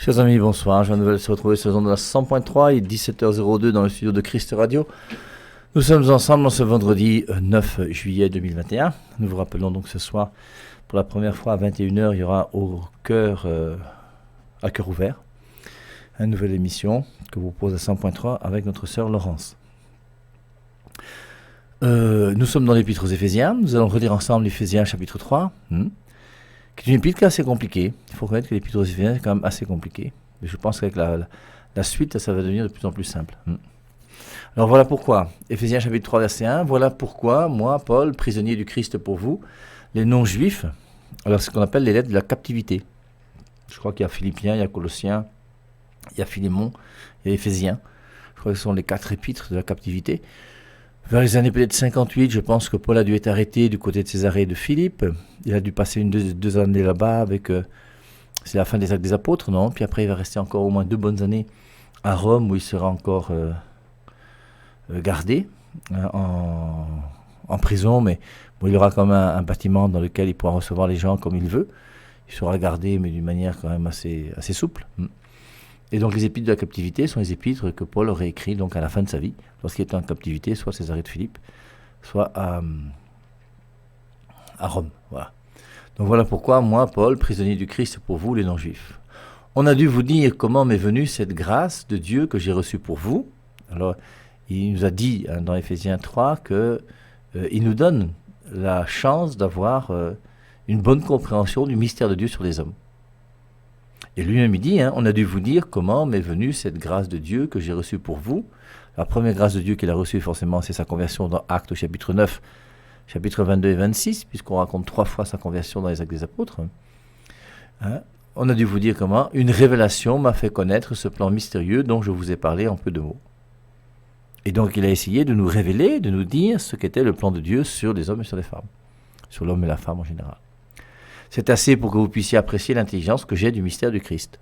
Chers amis, bonsoir. Je viens de se retrouver sur la zone de la 100.3 et 17h02 dans le studio de Christ Radio. Nous sommes ensemble en ce vendredi 9 juillet 2021. Nous vous rappelons donc ce soir, pour la première fois à 21h, il y aura à cœur ouvert, une nouvelle émission que vous propose à 100.3 avec notre sœur Laurence. Nous sommes dans l'épître aux Éphésiens. Nous allons relire ensemble l'Éphésiens chapitre 3. Qui est une épître assez compliquée. Il faut reconnaître que l'épître aux Éphésiens est quand même assez compliqué. Mais je pense qu'avec la suite, ça va devenir de plus en plus simple. Alors voilà pourquoi. Éphésiens chapitre 3 verset 1. Voilà pourquoi, moi, Paul, prisonnier du Christ pour vous, les non-juifs, alors ce qu'on appelle les lettres de la captivité. Je crois qu'il y a Philippiens, il y a Colossiens, il y a Philémon, il y a Éphésiens. Je crois que ce sont les 4 épîtres de la captivité. Vers les années peut-être 58, je pense que Paul a dû être arrêté du côté de Césarée et de Philippe. Il a dû passer deux années là-bas avec... c'est la fin des Actes des Apôtres, non? Puis après, il va rester encore au moins 2 bonnes années à Rome, où il sera encore gardé en prison. Mais bon, il aura quand même un bâtiment dans lequel il pourra recevoir les gens comme il veut. Il sera gardé, mais d'une manière quand même assez souple. Et donc les épîtres de la captivité sont les épîtres que Paul aurait écrits donc à la fin de sa vie, lorsqu'il était en captivité, soit à Césarée de Philippe, soit à Rome. Voilà. Donc voilà pourquoi, moi, Paul, prisonnier du Christ pour vous, les non-juifs. On a dû vous dire comment m'est venue cette grâce de Dieu que j'ai reçue pour vous. Alors, il nous a dit dans Éphésiens 3 qu'il nous donne la chance d'avoir une bonne compréhension du mystère de Dieu sur les hommes. Et lui-même il dit, on a dû vous dire comment m'est venue cette grâce de Dieu que j'ai reçue pour vous. La première grâce de Dieu qu'il a reçue, forcément, c'est sa conversion dans Actes au chapitre 9, chapitres 22 et 26, puisqu'on raconte 3 fois sa conversion dans les Actes des Apôtres. On a dû vous dire comment une révélation m'a fait connaître ce plan mystérieux dont je vous ai parlé en peu de mots. Et donc il a essayé de nous révéler, de nous dire ce qu'était le plan de Dieu sur les hommes et sur les femmes, sur l'homme et la femme en général. C'est assez pour que vous puissiez apprécier l'intelligence que j'ai du mystère du Christ.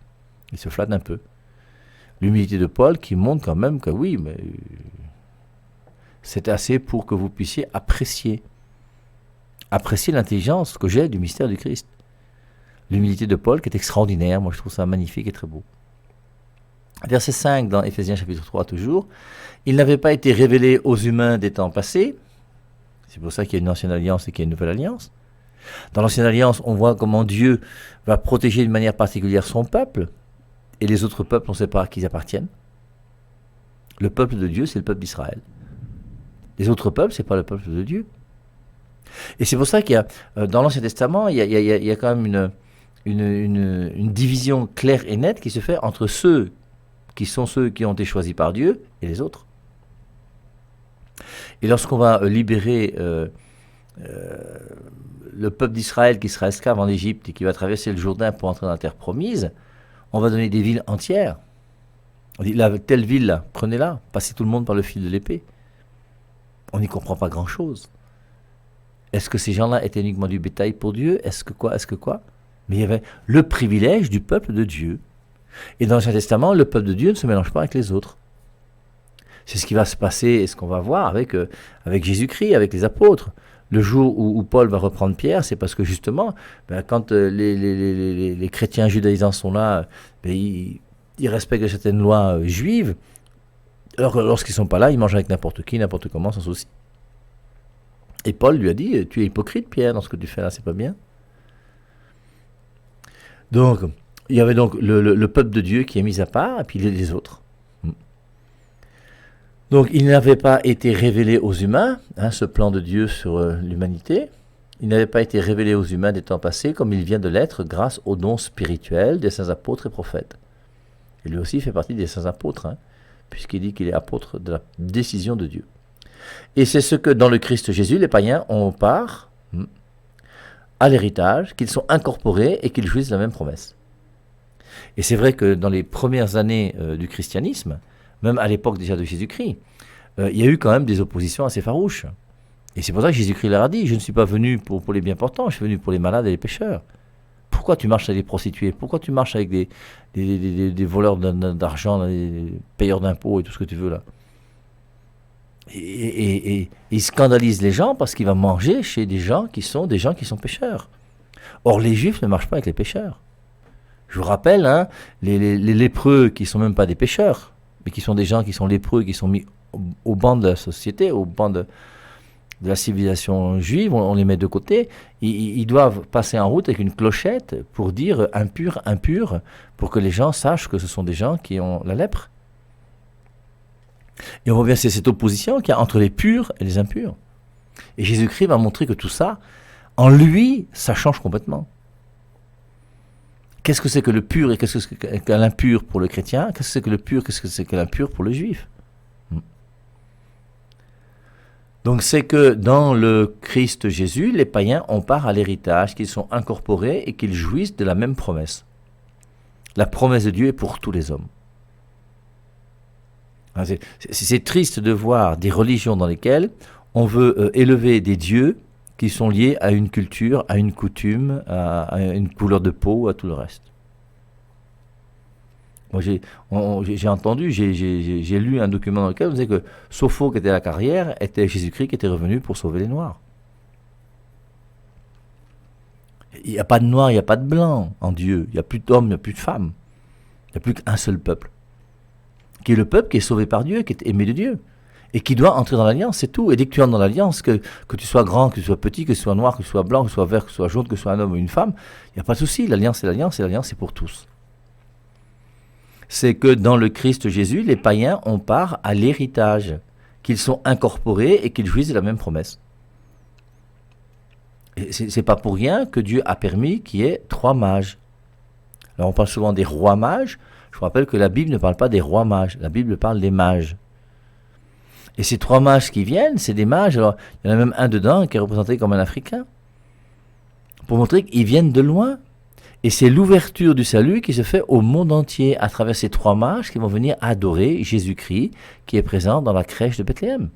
Il se flatte un peu. L'humilité de Paul qui montre quand même que oui, mais c'est assez pour que vous puissiez apprécier l'intelligence que j'ai du mystère du Christ. L'humilité de Paul qui est extraordinaire, moi je trouve ça magnifique et très beau. Verset 5 dans Éphésiens chapitre 3 toujours. Il n'avait pas été révélé aux humains des temps passés. C'est pour ça qu'il y a une ancienne alliance et qu'il y a une nouvelle alliance. Dans l'ancienne alliance, on voit comment Dieu va protéger d'une manière particulière son peuple, et les autres peuples, on ne sait pas à qui ils appartiennent. Le peuple de Dieu, c'est le peuple d'Israël. Les autres peuples, ce n'est pas le peuple de Dieu. Et c'est pour ça qu'il y a, dans l'Ancien Testament, il y a quand même une division claire et nette qui se fait entre ceux qui ont été choisis par Dieu et les autres. Et lorsqu'on va libérer le peuple d'Israël qui sera esclave en Égypte et qui va traverser le Jourdain pour entrer dans la terre promise, on va donner des villes entières. On dit, telle ville-là, prenez-la, passez tout le monde par le fil de l'épée. On n'y comprend pas grand-chose. Est-ce que ces gens-là étaient uniquement du bétail pour Dieu? Est-ce que quoi? Mais il y avait le privilège du peuple de Dieu. Et dans l'Ancien Testament, le peuple de Dieu ne se mélange pas avec les autres. C'est ce qui va se passer et ce qu'on va voir avec Jésus-Christ, avec les apôtres. Le jour où Paul va reprendre Pierre, c'est parce que justement, quand les chrétiens judaïsants sont là, ils respectent certaines lois juives. Alors lorsqu'ils ne sont pas là, ils mangent avec n'importe qui, n'importe comment, sans souci. Et Paul lui a dit, tu es hypocrite Pierre, dans ce que tu fais là, c'est pas bien. Donc, il y avait donc le peuple de Dieu qui est mis à part, et puis les autres. Donc, il n'avait pas été révélé aux humains, ce plan de Dieu sur l'humanité. Il n'avait pas été révélé aux humains des temps passés, comme il vient de l'être grâce aux dons spirituels des saints apôtres et prophètes. Et lui aussi fait partie des saints apôtres, puisqu'il dit qu'il est apôtre de la décision de Dieu. Et c'est ce que dans le Christ Jésus, les païens ont part à l'héritage, qu'ils sont incorporés et qu'ils jouissent de la même promesse. Et c'est vrai que dans les premières années du christianisme, même à l'époque déjà de Jésus-Christ, il y a eu quand même des oppositions assez farouches. Et c'est pour ça que Jésus-Christ leur a dit, je ne suis pas venu pour les bien portants, je suis venu pour les malades et les pécheurs. Pourquoi tu marches avec des prostituées? Pourquoi tu marches avec des voleurs d'argent, des payeurs d'impôts et tout ce que tu veux là? Et il scandalise les gens parce qu'il va manger chez des gens qui sont pécheurs. Or, les Juifs ne marchent pas avec les pécheurs. Je vous rappelle, hein, les lépreux qui ne sont même pas des pécheurs, mais qui sont des gens qui sont lépreux, qui sont mis au banc de la société, au banc de la civilisation juive, on les met de côté, ils doivent passer en route avec une clochette pour dire impur, impur, pour que les gens sachent que ce sont des gens qui ont la lèpre. Et on voit bien c'est cette opposition qu'il y a entre les purs et les impurs. Et Jésus-Christ va montrer que tout ça, en lui, ça change complètement. Qu'est-ce que c'est que le pur et qu'est-ce que c'est que l'impur pour le chrétien? Qu'est-ce que c'est que le pur, qu'est-ce que c'est que l'impur pour le juif? Donc c'est que dans le Christ Jésus, les païens ont part à l'héritage, qu'ils sont incorporés et qu'ils jouissent de la même promesse. La promesse de Dieu est pour tous les hommes. C'est triste de voir des religions dans lesquelles on veut élever des dieux qui sont liés à une culture, à une coutume, à une couleur de peau, à tout le reste. Moi, j'ai entendu, j'ai lu un document dans lequel on disait que Sopho, qui était à la carrière, était Jésus-Christ qui était revenu pour sauver les Noirs. Il n'y a pas de Noirs, il n'y a pas de Blancs en Dieu. Il n'y a plus d'hommes, il n'y a plus de femmes. Il n'y a plus qu'un seul peuple. Qui est le peuple qui est sauvé par Dieu, qui est aimé de Dieu. Et qui doit entrer dans l'alliance, c'est tout. Et dès que tu entres dans l'alliance, que tu sois grand, que tu sois petit, que tu sois noir, que tu sois blanc, que tu sois vert, que tu sois jaune, que tu sois un homme ou une femme, il n'y a pas de souci. L'alliance, c'est l'alliance, et l'alliance, c'est pour tous. C'est que dans le Christ Jésus, les païens ont part à l'héritage, qu'ils sont incorporés et qu'ils jouissent de la même promesse. Et c'est pas pour rien que Dieu a permis qu'il y ait 3 mages. Alors on parle souvent des rois mages. Je vous rappelle que la Bible ne parle pas des rois mages, la Bible parle des mages. Et ces 3 mages qui viennent, c'est des mages, alors il y en a même un dedans qui est représenté comme un Africain, pour montrer qu'ils viennent de loin. Et c'est l'ouverture du salut qui se fait au monde entier à travers ces 3 mages qui vont venir adorer Jésus-Christ qui est présent dans la crèche de Bethléem.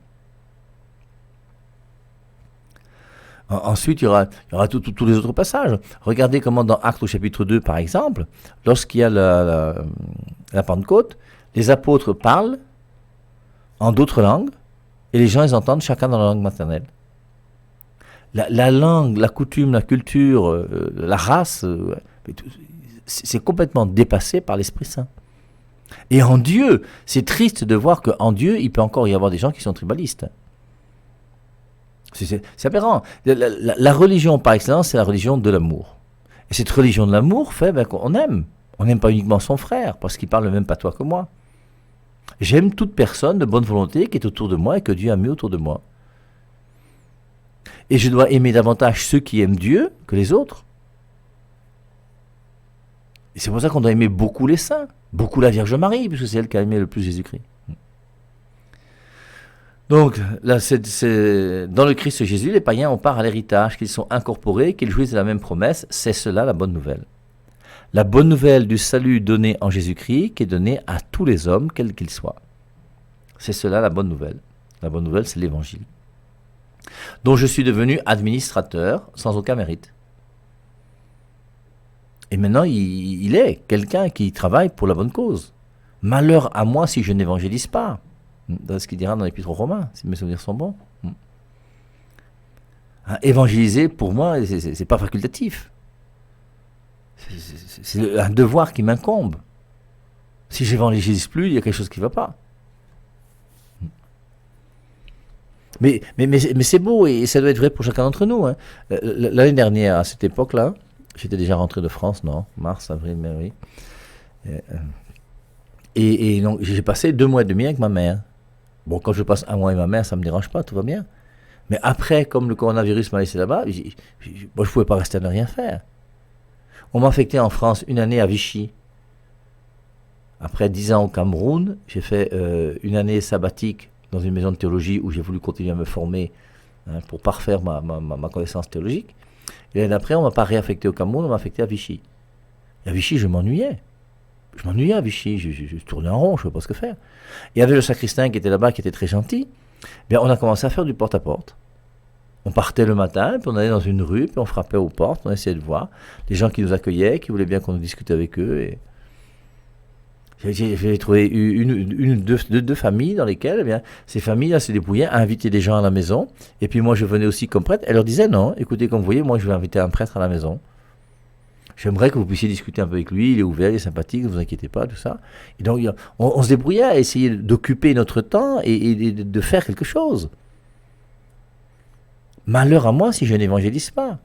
Ensuite, il y aura tous les autres passages. Regardez comment dans Actes au chapitre 2, par exemple, lorsqu'il y a la Pentecôte, les apôtres parlent en d'autres langues et les gens ils entendent chacun dans la langue maternelle. La langue, la coutume, la culture, la race, c'est complètement dépassé par l'Esprit Saint. Et en Dieu, c'est triste de voir qu'en Dieu, il peut encore y avoir des gens qui sont tribalistes. C'est aberrant. La religion par excellence, c'est la religion de l'amour. Et cette religion de l'amour fait qu'on aime. On n'aime pas uniquement son frère, parce qu'il parle le même patois que moi. J'aime toute personne de bonne volonté qui est autour de moi et que Dieu a mis autour de moi. Et je dois aimer davantage ceux qui aiment Dieu que les autres. Et c'est pour ça qu'on doit aimer beaucoup les saints, beaucoup la Vierge Marie, puisque c'est elle qui a aimé le plus Jésus-Christ. Donc, là, dans le Christ Jésus, les païens ont part à l'héritage, qu'ils sont incorporés, qu'ils jouissent de la même promesse. C'est cela la bonne nouvelle. La bonne nouvelle du salut donné en Jésus-Christ, qui est donnée à tous les hommes, quels qu'ils soient. C'est cela la bonne nouvelle. La bonne nouvelle, c'est l'évangile, dont je suis devenu administrateur sans aucun mérite. Et maintenant, il est quelqu'un qui travaille pour la bonne cause. Malheur à moi si je n'évangélise pas. Dans ce qu'il dira dans l'Épître aux Romains, si mes souvenirs sont bons. Évangéliser, pour moi, c'est pas facultatif. C'est un devoir qui m'incombe. Si j'évangélise plus, il y a quelque chose qui ne va pas. Mais c'est beau, et ça doit être vrai pour chacun d'entre nous. Hein. L'année dernière, à cette époque-là, j'étais déjà rentré de France, non, mars, avril, mai, oui. Et donc, j'ai passé 2 mois et demi avec ma mère. Bon, quand je passe 1 mois avec ma mère, ça ne me dérange pas, tout va bien. Mais après, comme le coronavirus m'a laissé là-bas, moi, je ne pouvais pas rester à ne rien faire. On m'a affecté en France 1 année à Vichy. Après 10 ans au Cameroun, j'ai fait 1 année sabbatique dans une maison de théologie où j'ai voulu continuer à me former pour parfaire ma connaissance théologique. Et l'année d'après, on ne m'a pas réaffecté au Cameroun, on m'a affecté à Vichy. Et à Vichy, je m'ennuyais. Je m'ennuyais à Vichy, je tournais en rond, je ne savais pas ce que faire. Il y avait le sacristain qui était là-bas, qui était très gentil. Bien, on a commencé à faire du porte-à-porte. On partait le matin, puis on allait dans une rue, puis on frappait aux portes, on essayait de voir les gens qui nous accueillaient, qui voulaient bien qu'on discute avec eux. Et j'ai trouvé deux familles dans lesquelles, eh bien, ces familles-là se débrouillaient à inviter des gens à la maison. Et puis moi, je venais aussi comme prêtre. Elle leur disait non, écoutez, comme vous voyez, moi, je vais inviter un prêtre à la maison. J'aimerais que vous puissiez discuter un peu avec lui, il est ouvert, il est sympathique, ne vous inquiétez pas, tout ça. Et donc, on se débrouillait à essayer d'occuper notre temps et de faire quelque chose. Malheur à moi si je n'évangélise pas.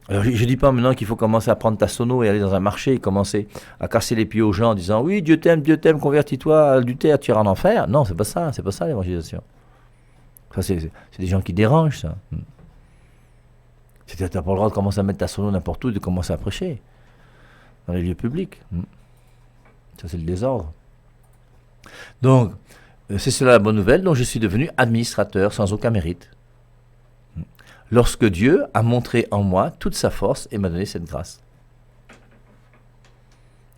Alors, je ne dis pas maintenant qu'il faut commencer à prendre ta sono et aller dans un marché et commencer à casser les pieds aux gens en disant oui, Dieu t'aime, convertis-toi à Luther, tu iras en enfer. Non, c'est pas ça l'évangélisation. Ça, c'est des gens qui dérangent, ça. Tu n'as pas le droit de commencer à mettre ta sono n'importe où et de commencer à prêcher dans les lieux publics. Ça, c'est le désordre. Donc, c'est cela la bonne nouvelle. Donc, je suis devenu administrateur sans aucun mérite. Lorsque Dieu a montré en moi toute sa force et m'a donné cette grâce.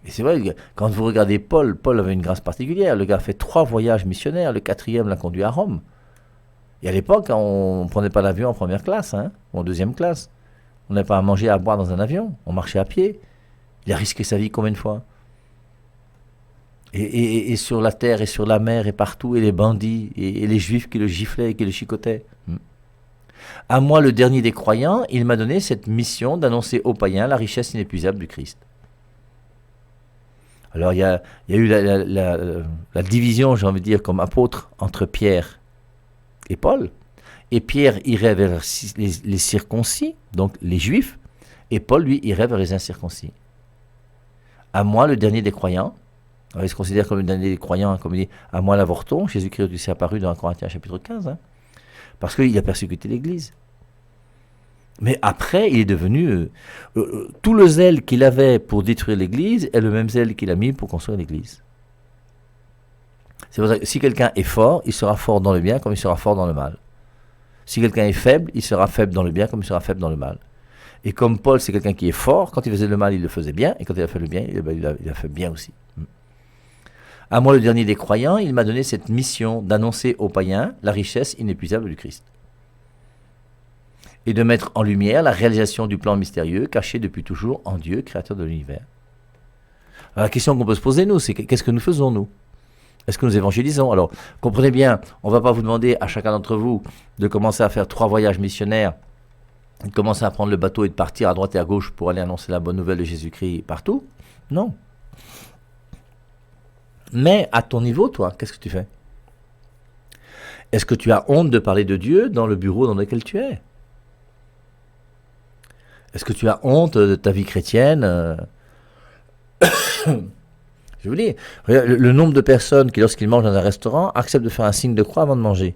Et c'est vrai, quand vous regardez Paul avait une grâce particulière. Le gars a fait 3 voyages missionnaires, le 4e l'a conduit à Rome. Et à l'époque, on ne prenait pas l'avion en première classe, ou en deuxième classe. On n'avait pas à manger, à boire dans un avion. On marchait à pied. Il a risqué sa vie combien de fois? Et sur la terre, et sur la mer, et partout, et les bandits, et les juifs qui le giflaient et qui le chicotaient. À moi, le dernier des croyants, il m'a donné cette mission d'annoncer aux païens la richesse inépuisable du Christ. Alors, il y a eu la division, j'ai envie de dire, comme apôtre, entre Pierre et Paul. Et Pierre irait vers les circoncis, donc les juifs, et Paul, lui, irait vers les incirconcis. À moi, le dernier des croyants, alors il se considère comme le dernier des croyants, comme il dit, à moi l'avorton, Jésus-Christ lui s'est apparu dans 1 Corinthiens chapitre 15, parce qu'il a persécuté l'Église. Mais après, il est devenu... tout le zèle qu'il avait pour détruire l'Église est le même zèle qu'il a mis pour construire l'Église. C'est pour ça que si quelqu'un est fort, il sera fort dans le bien comme il sera fort dans le mal. Si quelqu'un est faible, il sera faible dans le bien comme il sera faible dans le mal. Et comme Paul, c'est quelqu'un qui est fort, quand il faisait le mal, il le faisait bien, et quand il a fait le bien, il a fait bien aussi. À moi, le dernier des croyants, il m'a donné cette mission d'annoncer aux païens la richesse inépuisable du Christ. Et de mettre en lumière la réalisation du plan mystérieux caché depuis toujours en Dieu, créateur de l'univers. Alors, la question qu'on peut se poser, nous, c'est qu'est-ce que nous faisons, nous? Est-ce que nous évangélisons? Alors, comprenez bien, on ne va pas vous demander à chacun d'entre vous de commencer à faire 3 voyages missionnaires, de commencer à prendre le bateau et de partir à droite et à gauche pour aller annoncer la bonne nouvelle de Jésus-Christ partout. Non. Mais à ton niveau, toi, qu'est-ce que tu fais? Est-ce que tu as honte de parler de Dieu dans le bureau dans lequel tu es? Est-ce que tu as honte de ta vie chrétienne? Je vous dis, le nombre de personnes qui, lorsqu'ils mangent dans un restaurant, acceptent de faire un signe de croix avant de manger.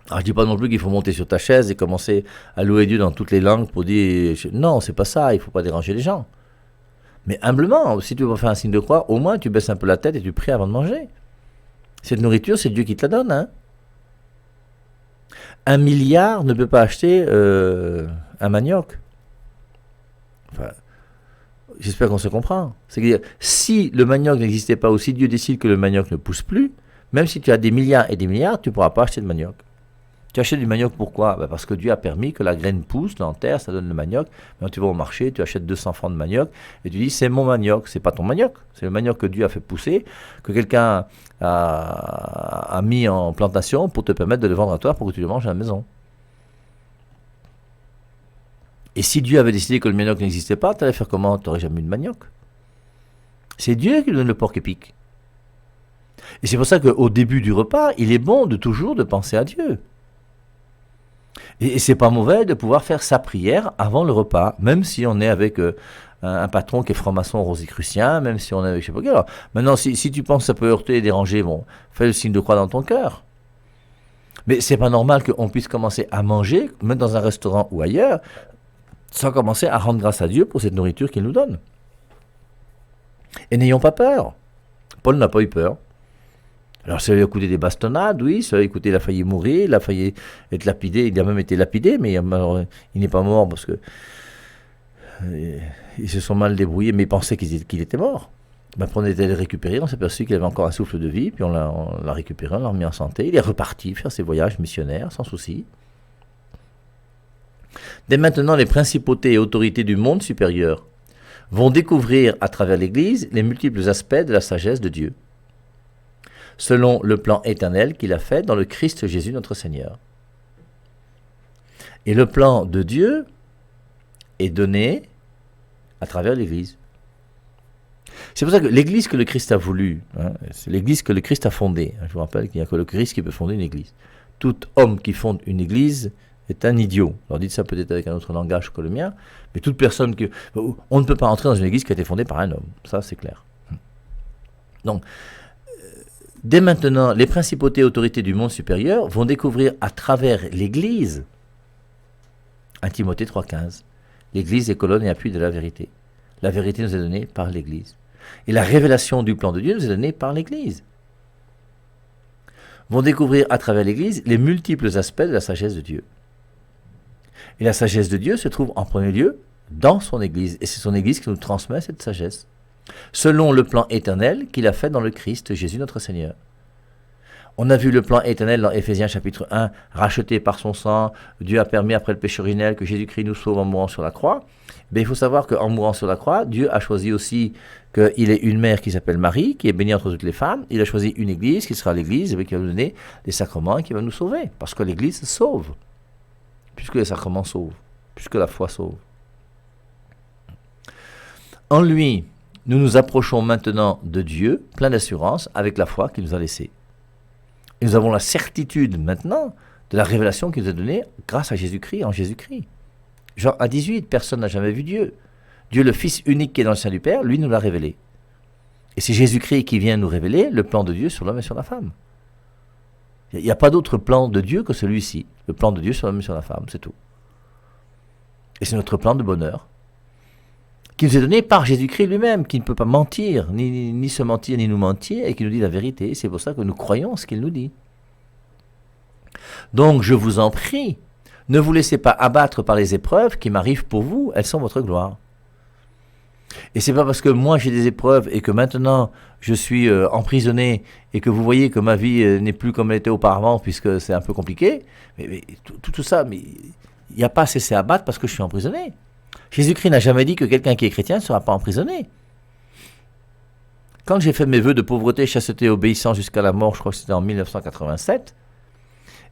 Alors, je ne dis pas non plus qu'il faut monter sur ta chaise et commencer à louer Dieu dans toutes les langues pour dire non, c'est pas ça, il ne faut pas déranger les gens. Mais humblement, si tu veux faire un signe de croix, au moins tu baisses un peu la tête et tu pries avant de manger. Cette nourriture, c'est Dieu qui te la donne. 1 milliard ne peut pas acheter un manioc. Enfin, j'espère qu'on se comprend. C'est-à-dire, si le manioc n'existait pas ou si Dieu décide que le manioc ne pousse plus, même si tu as des milliards et des milliards, tu ne pourras pas acheter de manioc. Tu achètes du manioc, pourquoi? Parce que Dieu a permis que la graine pousse dans la terre, ça donne le manioc. Quand tu vas au marché, tu achètes 200 francs de manioc et tu dis c'est mon manioc, c'est pas ton manioc, c'est le manioc que Dieu a fait pousser, que quelqu'un a mis en plantation pour te permettre de le vendre à toi pour que tu le manges à la maison. Et si Dieu avait décidé que le manioc n'existait pas, tu allais faire comment? Tu n'aurais jamais eu de manioc. C'est Dieu qui donne le porc épic. Et c'est pour ça qu'au début du repas, il est bon de toujours de penser à Dieu. Et c'est pas mauvais de pouvoir faire sa prière avant le repas, même si on est avec un patron qui est franc-maçon rosicrucien, même si on est avec je sais pas quel. Alors, maintenant, si tu penses que ça peut heurter et déranger, bon, fais le signe de croix dans ton cœur. Mais c'est pas normal qu'on puisse commencer à manger, même dans un restaurant ou ailleurs, sans commencer à rendre grâce à Dieu pour cette nourriture qu'il nous donne. Et n'ayons pas peur. Paul n'a pas eu peur. Alors ça lui a coûté des bastonnades, oui, ça lui a coûté, il a failli mourir, il a failli être lapidé, il a même été lapidé, mais alors, il n'est pas mort parce que ils se sont mal débrouillés, mais ils pensaient qu'il était mort. Ben, après on était le récupérer, on s'est aperçu qu'il avait encore un souffle de vie, puis on l'a récupéré, on l'a remis en santé, il est reparti faire ses voyages missionnaires sans souci. Dès maintenant, les principautés et autorités du monde supérieur vont découvrir à travers l'Église les multiples aspects de la sagesse de Dieu, selon le plan éternel qu'il a fait dans le Christ Jésus notre Seigneur. Et le plan de Dieu est donné à travers l'Église. C'est pour ça que l'Église que le Christ a voulu, c'est l'Église que le Christ a fondée. Je vous rappelle qu'il n'y a que le Christ qui peut fonder une Église. Tout homme qui fonde une Église est un idiot. Alors dites ça peut-être avec un autre langage que le mien, mais toute personne que... On ne peut pas entrer dans une Église qui a été fondée par un homme. Ça, c'est clair. Donc, dès maintenant, les principautés et autorités du monde supérieur vont découvrir à travers l'Église, 1 Timothée 3,15, l'Église est colonne et appui de la vérité. La vérité nous est donnée par l'Église. Et la révélation du plan de Dieu nous est donnée par l'Église. Vont découvrir à travers l'Église les multiples aspects de la sagesse de Dieu. Et la sagesse de Dieu se trouve en premier lieu dans son Église. Et c'est son Église qui nous transmet cette sagesse, selon le plan éternel qu'il a fait dans le Christ Jésus notre Seigneur. On a vu le plan éternel dans Éphésiens chapitre 1, racheté par son sang, Dieu a permis après le péché originel que Jésus-Christ nous sauve en mourant sur la croix. Mais il faut savoir qu'en mourant sur la croix, Dieu a choisi aussi qu'il ait une mère qui s'appelle Marie, qui est bénie entre toutes les femmes. Il a choisi une église, qui sera l'église, qui va nous donner les sacrements et qui va nous sauver. Parce que l'église sauve, puisque les sacrements sauvent, puisque la foi sauve. En lui, nous nous approchons maintenant de Dieu, plein d'assurance, avec la foi qu'il nous a laissée. Et nous avons la certitude maintenant de la révélation qu'il nous a donnée grâce à Jésus-Christ, en Jésus-Christ. Jean 1,18, personne n'a jamais vu Dieu. Dieu, le Fils unique qui est dans le sein du Père, lui nous l'a révélé. Et c'est Jésus-Christ qui vient nous révéler le plan de Dieu sur l'homme et sur la femme. Il n'y a pas d'autre plan de Dieu que celui-ci. Le plan de Dieu sur l'homme et sur la femme, c'est tout. Et c'est notre plan de bonheur, qui nous est donné par Jésus-Christ lui-même, qui ne peut pas mentir, ni se mentir, ni nous mentir, et qui nous dit la vérité. C'est pour ça que nous croyons ce qu'il nous dit. Donc, je vous en prie, ne vous laissez pas abattre par les épreuves qui m'arrivent pour vous, elles sont votre gloire. Et c'est pas parce que moi j'ai des épreuves et que maintenant je suis emprisonné et que vous voyez que ma vie n'est plus comme elle était auparavant puisque c'est un peu compliqué, mais tout ça, mais il n'y a pas à cesser à abattre parce que je suis emprisonné. Jésus-Christ n'a jamais dit que quelqu'un qui est chrétien ne sera pas emprisonné. Quand j'ai fait mes vœux de pauvreté, chasteté, obéissance jusqu'à la mort, je crois que c'était en 1987,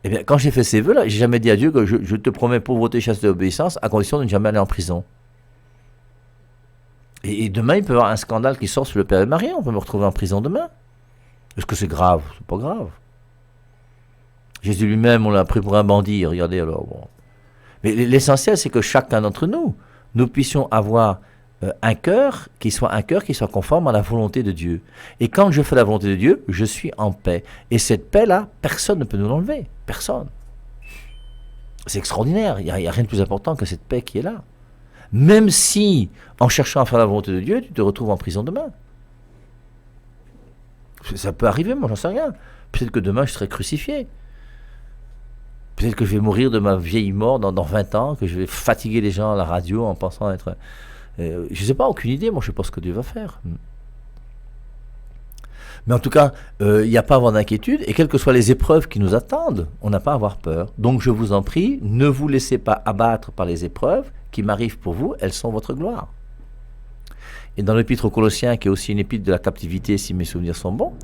eh bien, quand j'ai fait ces vœux-là, j'ai jamais dit à Dieu que je te promets pauvreté, chasteté, obéissance, à condition de ne jamais aller en prison. Et demain, il peut y avoir un scandale qui sort sur le Père et Marie, on peut me retrouver en prison demain. Est-ce que c'est grave? C'est pas grave. Jésus lui-même, on l'a pris pour un bandit, regardez alors. Bon. Mais l'essentiel, c'est que chacun d'entre nous, nous puissions avoir un cœur qui soit conforme à la volonté de Dieu. Et quand je fais la volonté de Dieu, je suis en paix. Et cette paix-là, personne ne peut nous l'enlever. Personne. C'est extraordinaire. Il n'y a rien de plus important que cette paix qui est là. Même si, en cherchant à faire la volonté de Dieu, tu te retrouves en prison demain. Ça peut arriver, moi, j'en sais rien. Peut-être que demain, je serai crucifié. Peut-être que je vais mourir de ma vieille mort dans 20 ans, que je vais fatiguer les gens à la radio en pensant être... je ne sais pas, aucune idée, moi, je ne sais pas ce que Dieu va faire. Mais en tout cas, il n'y a pas à avoir d'inquiétude, et quelles que soient les épreuves qui nous attendent, on n'a pas à avoir peur. Donc, je vous en prie, ne vous laissez pas abattre par les épreuves qui m'arrivent pour vous, elles sont votre gloire. Et dans l'épître aux Colossiens, qui est aussi une épître de la captivité, si mes souvenirs sont bons,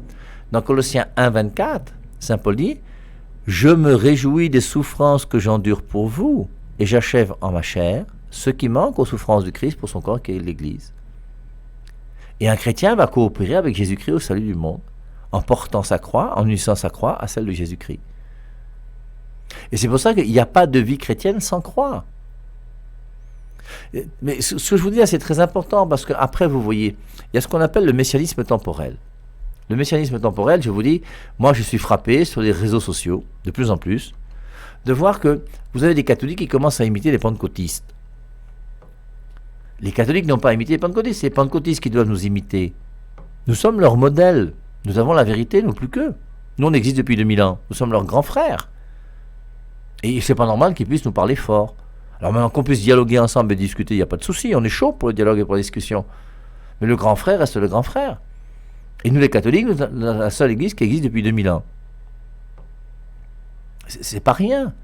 dans Colossiens 1,24, saint Paul dit « Je me réjouis des souffrances que j'endure pour vous, et j'achève en ma chair ce qui manque aux souffrances du Christ pour son corps qui est l'Église. » Et un chrétien va coopérer avec Jésus-Christ au salut du monde, en portant sa croix, en unissant sa croix à celle de Jésus-Christ. Et c'est pour ça qu'il n'y a pas de vie chrétienne sans croix. Mais ce que je vous dis là, c'est très important, parce qu'après, vous voyez, il y a ce qu'on appelle le messianisme temporel. Le messianisme temporel, je vous dis, moi je suis frappé sur les réseaux sociaux, de plus en plus, de voir que vous avez des catholiques qui commencent à imiter les pentecôtistes. Les catholiques n'ont pas imité les pentecôtistes, c'est les pentecôtistes qui doivent nous imiter. Nous sommes leur modèle, nous avons la vérité, nous plus qu'eux. Nous on existe depuis 2000 ans, nous sommes leurs grands frères. Et c'est pas normal qu'ils puissent nous parler fort. Alors maintenant qu'on puisse dialoguer ensemble et discuter, il n'y a pas de souci, on est chaud pour le dialogue et pour la discussion. Mais le grand frère reste le grand frère. Et nous les catholiques, nous sommes la seule église qui existe depuis 2000 ans. C'est pas rien.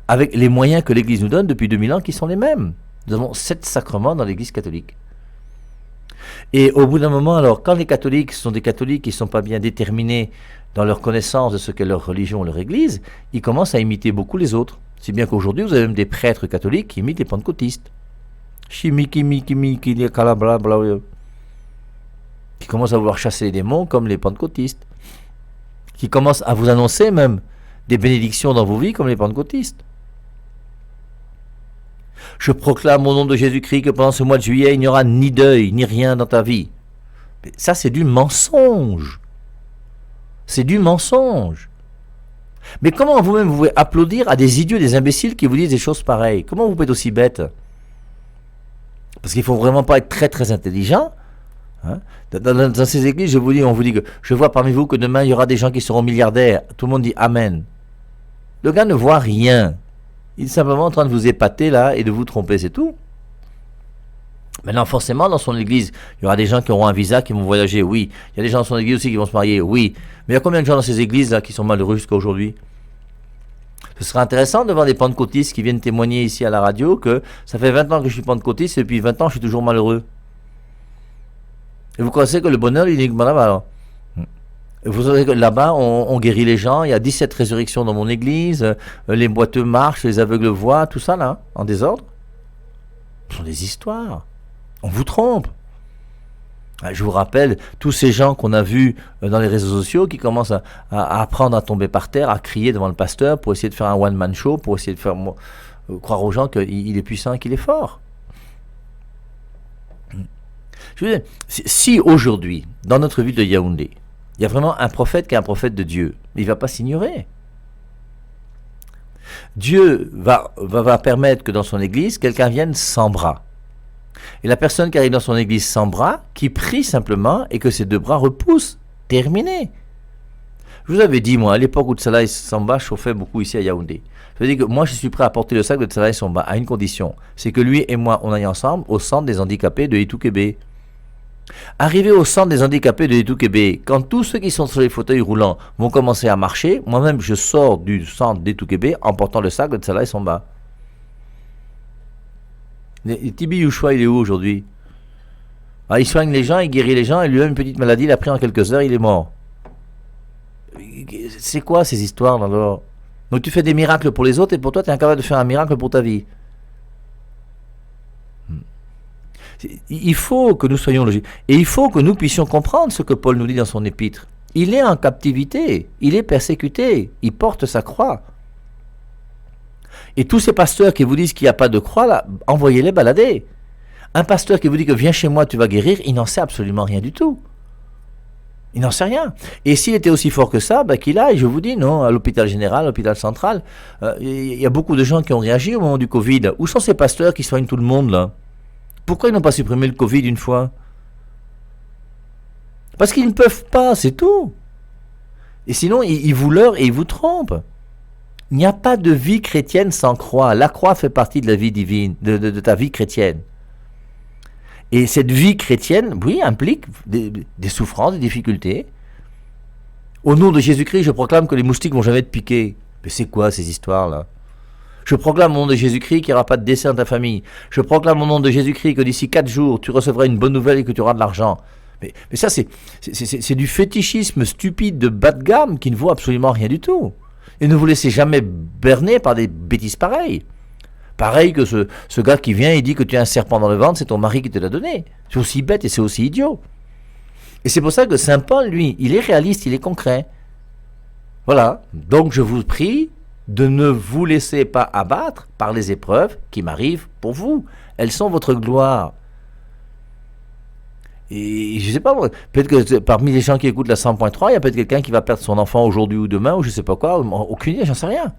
Avec les moyens que l'église nous donne depuis 2000 ans qui sont les mêmes. Nous avons 7 sacrements dans l'église catholique. Et au bout d'un moment, alors, quand les catholiques sont des catholiques qui ne sont pas bien déterminés dans leur connaissance de ce qu'est leur religion, leur église, ils commencent à imiter beaucoup les autres. Si bien qu'aujourd'hui, vous avez même des prêtres catholiques qui imitent les pentecôtistes. Qui commencent à vouloir chasser les démons comme les pentecôtistes. Qui commencent à vous annoncer même des bénédictions dans vos vies comme les pentecôtistes. Je proclame au nom de Jésus-Christ que pendant ce mois de juillet, il n'y aura ni deuil, ni rien dans ta vie. Mais ça, c'est du mensonge. C'est du mensonge. Mais comment vous-même vous pouvez applaudir à des idiots, des imbéciles qui vous disent des choses pareilles? Comment vous pouvez être aussi bête? Parce qu'il ne faut vraiment pas être très très intelligent. Hein? Dans ces églises, on vous dit que je vois parmi vous que demain il y aura des gens qui seront milliardaires. Tout le monde dit Amen. Le gars ne voit rien. Il est simplement en train de vous épater là et de vous tromper, c'est tout. Maintenant, forcément, dans son église, il y aura des gens qui auront un visa, qui vont voyager, oui. Il y a des gens dans son église aussi qui vont se marier, oui. Mais il y a combien de gens dans ces églises là qui sont malheureux jusqu'à aujourd'hui? Ce serait intéressant de voir des pentecôtistes qui viennent témoigner ici à la radio que ça fait 20 ans que je suis pentecôtiste et depuis 20 ans je suis toujours malheureux. Et vous connaissez que le bonheur, il est là-bas alors. Vous savez que là-bas, on guérit les gens, il y a 17 résurrections dans mon église, les boiteux marchent, les aveugles voient, tout ça là, en désordre. Ce sont des histoires. On vous trompe. Je vous rappelle tous ces gens qu'on a vus dans les réseaux sociaux qui commencent à apprendre à tomber par terre, à crier devant le pasteur pour essayer de faire un one-man show, pour essayer de faire croire aux gens qu'il est puissant et qu'il est fort. Je veux dire, si aujourd'hui, dans notre ville de Yaoundé, il y a vraiment un prophète qui est un prophète de Dieu, il ne va pas s'ignorer. Dieu va permettre que dans son église, quelqu'un vienne sans bras. Et la personne qui arrive dans son église sans bras, qui prie simplement et que ses deux bras repoussent. Terminé. Je vous avais dit, moi, à l'époque où Tsalaï Samba chauffait beaucoup ici à Yaoundé, je veux dire que moi, je suis prêt à porter le sac de Tsalaï Samba à une condition, c'est que lui et moi, on aille ensemble au centre des handicapés de Itoukébé. Arrivé au centre des handicapés de Itoukébé, quand tous ceux qui sont sur les fauteuils roulants vont commencer à marcher, moi-même, je sors du centre d'Itoukébé en portant le sac de Tsalaï Samba. Tibi Yushua, il est où aujourd'hui? Il soigne les gens, il guérit les gens, et lui a une petite maladie, il a pris en quelques heures, il est mort. C'est quoi ces histoires alors? Donc tu fais des miracles pour les autres et pour toi tu es incapable de faire un miracle pour ta vie. Il faut que nous soyons logiques. Et il faut que nous puissions comprendre ce que Paul nous dit dans son épître. Il est en captivité, il est persécuté, il porte sa croix. Et tous ces pasteurs qui vous disent qu'il n'y a pas de croix, là, envoyez-les balader. Un pasteur qui vous dit que viens chez moi, tu vas guérir, il n'en sait absolument rien du tout. Il n'en sait rien. Et s'il était aussi fort que ça, qu'il aille, je vous dis, non, à l'hôpital général, à l'hôpital central. Il y a beaucoup de gens qui ont réagi au moment du Covid. Où sont ces pasteurs qui soignent tout le monde, là? Pourquoi ils n'ont pas supprimé le Covid une fois? Parce qu'ils ne peuvent pas, c'est tout. Et sinon, ils vous leurrent et ils vous trompent. Il n'y a pas de vie chrétienne sans croix. La croix fait partie de la vie divine, de ta vie chrétienne. Et cette vie chrétienne, oui, implique des souffrances, des difficultés. Au nom de Jésus-Christ, je proclame que les moustiques vont jamais te piquer. Mais c'est quoi ces histoires-là? Je proclame au nom de Jésus-Christ qu'il n'y aura pas de décès dans ta famille. Je proclame au nom de Jésus-Christ que d'ici 4 jours, tu recevras une bonne nouvelle et que tu auras de l'argent. Mais ça, c'est du fétichisme stupide de bas de gamme qui ne vaut absolument rien du tout. Et ne vous laissez jamais berner par des bêtises pareilles. Pareil que ce gars qui vient et dit que tu as un serpent dans le ventre, c'est ton mari qui te l'a donné. C'est aussi bête et c'est aussi idiot. Et c'est pour ça que Saint Paul, lui, il est réaliste, il est concret. Voilà. Donc je vous prie de ne vous laisser pas abattre par les épreuves qui m'arrivent pour vous. Elles sont votre gloire. Et je ne sais pas, peut-être que parmi les gens qui écoutent la 100.3, il y a peut-être quelqu'un qui va perdre son enfant aujourd'hui ou demain, ou je ne sais pas quoi, aucune idée, j'en sais rien.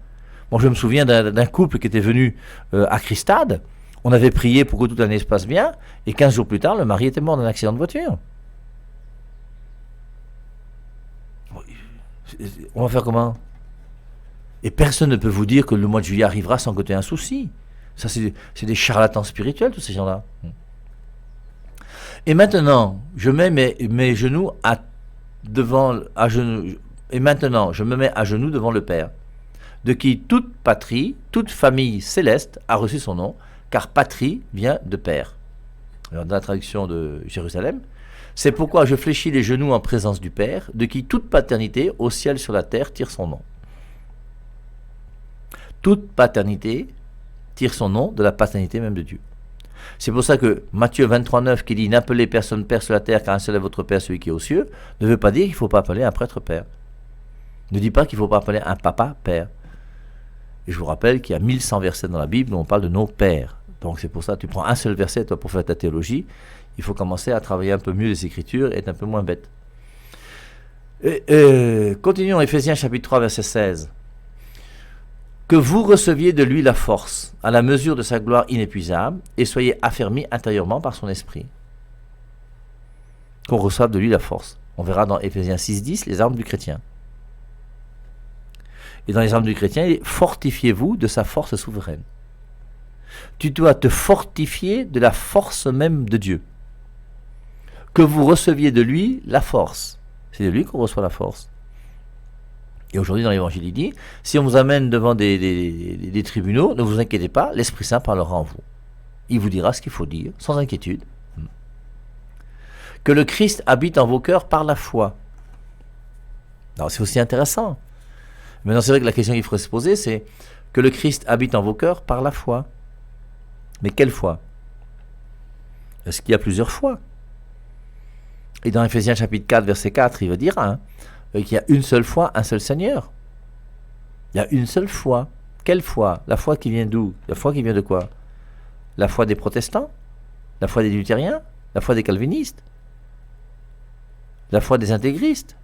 Moi, je me souviens d'un couple qui était venu à Christade. On avait prié pour que toute l'année se passe bien, et 15 jours plus tard, le mari était mort d'un accident de voiture. On va faire comment? Et personne ne peut vous dire que le mois de juillet arrivera sans que tu aies un souci. Ça, c'est des charlatans spirituels, tous ces gens-là. Et maintenant, je mets mes genoux et maintenant, je me mets à genoux devant le Père, de qui toute patrie, toute famille céleste a reçu son nom, car patrie vient de Père. Alors, dans la traduction de Jérusalem, c'est pourquoi je fléchis les genoux en présence du Père, de qui toute paternité, au ciel sur la terre, tire son nom. Toute paternité tire son nom de la paternité même de Dieu. C'est pour ça que Matthieu 23,9 qui dit « N'appelez personne Père sur la terre, car un seul est votre Père, celui qui est aux cieux », ne veut pas dire qu'il ne faut pas appeler un prêtre Père. Ne dit pas qu'il ne faut pas appeler un papa Père. Et je vous rappelle qu'il y a 1100 versets dans la Bible où on parle de nos pères. Donc c'est pour ça que tu prends un seul verset toi, pour faire ta théologie. Il faut commencer à travailler un peu mieux les Écritures et être un peu moins bête. Continuons, Éphésiens chapitre 3, verset 16. Que vous receviez de lui la force, à la mesure de sa gloire inépuisable, et soyez affermis intérieurement par son esprit. Qu'on reçoive de lui la force. On verra dans Éphésiens 6, 10 les armes du chrétien. Et dans les armes du chrétien, il est fortifiez-vous de sa force souveraine. Tu dois te fortifier de la force même de Dieu. Que vous receviez de lui la force. C'est de lui qu'on reçoit la force. Et aujourd'hui, dans l'Évangile, il dit, si on vous amène devant des tribunaux, ne vous inquiétez pas, l'Esprit Saint parlera en vous. Il vous dira ce qu'il faut dire, sans inquiétude. Que le Christ habite en vos cœurs par la foi. Alors, c'est aussi intéressant. Maintenant, c'est vrai que la question qu'il faudrait se poser, c'est que le Christ habite en vos cœurs par la foi. Mais quelle foi? Est-ce qu'il y a plusieurs fois? Et dans Éphésiens chapitre 4, verset 4, il va dire qu'il y a une seule foi, un seul Seigneur. Il y a une seule foi. Quelle foi? La foi qui vient d'où? La foi qui vient de quoi? La foi des protestants? La foi des luthériens? La foi des calvinistes? La foi des intégristes?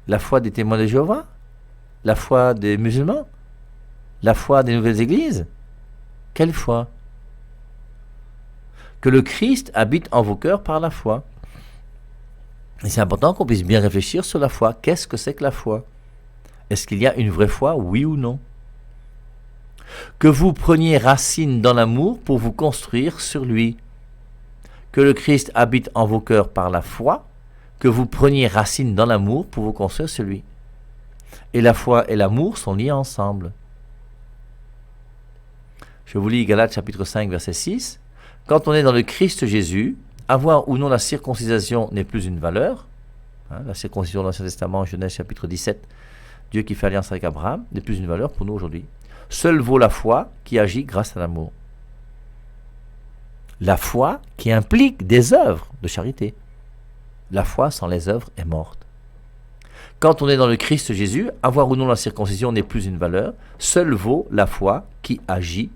La foi des témoins de Jéhovah? La foi des musulmans? La foi des nouvelles églises? Quelle foi? Que le Christ habite en vos cœurs par la foi. Et c'est important qu'on puisse bien réfléchir sur la foi. Qu'est-ce que c'est que la foi? Est-ce qu'il y a une vraie foi, oui ou non? Que vous preniez racine dans l'amour pour vous construire sur lui. Que le Christ habite en vos cœurs par la foi. Que vous preniez racine dans l'amour pour vous construire sur lui. Et la foi et l'amour sont liés ensemble. Je vous lis Galates chapitre 5, verset 6. Quand on est dans le Christ Jésus, avoir ou non la circoncision n'est plus une valeur. La circoncision de l'Ancien Testament, Genèse chapitre 17, Dieu qui fait alliance avec Abraham, n'est plus une valeur pour nous aujourd'hui. Seule vaut la foi qui agit grâce à l'amour. La foi qui implique des œuvres de charité. La foi sans les œuvres est morte. Quand on est dans le Christ Jésus, avoir ou non la circoncision n'est plus une valeur. Seule vaut la foi qui agit,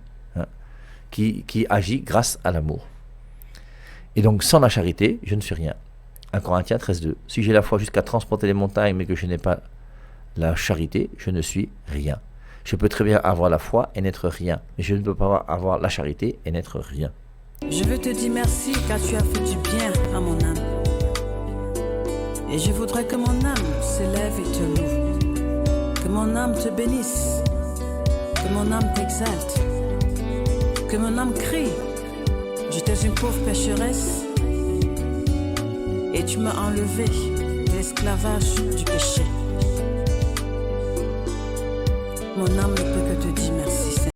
qui agit grâce à l'amour. Et donc, sans la charité, je ne suis rien. 1 Corinthiens 13,2. Si j'ai la foi jusqu'à transporter les montagnes, mais que je n'ai pas la charité, je ne suis rien. Je peux très bien avoir la foi et n'être rien, mais je ne peux pas avoir la charité et n'être rien. Je veux te dire merci car tu as fait du bien à mon âme. Et je voudrais que mon âme s'élève et te loue. Que mon âme te bénisse. Que mon âme t'exalte. Que mon âme crie. J'étais une pauvre pécheresse et tu m'as enlevé de l'esclavage du péché. Mon âme ne peut que te dire merci.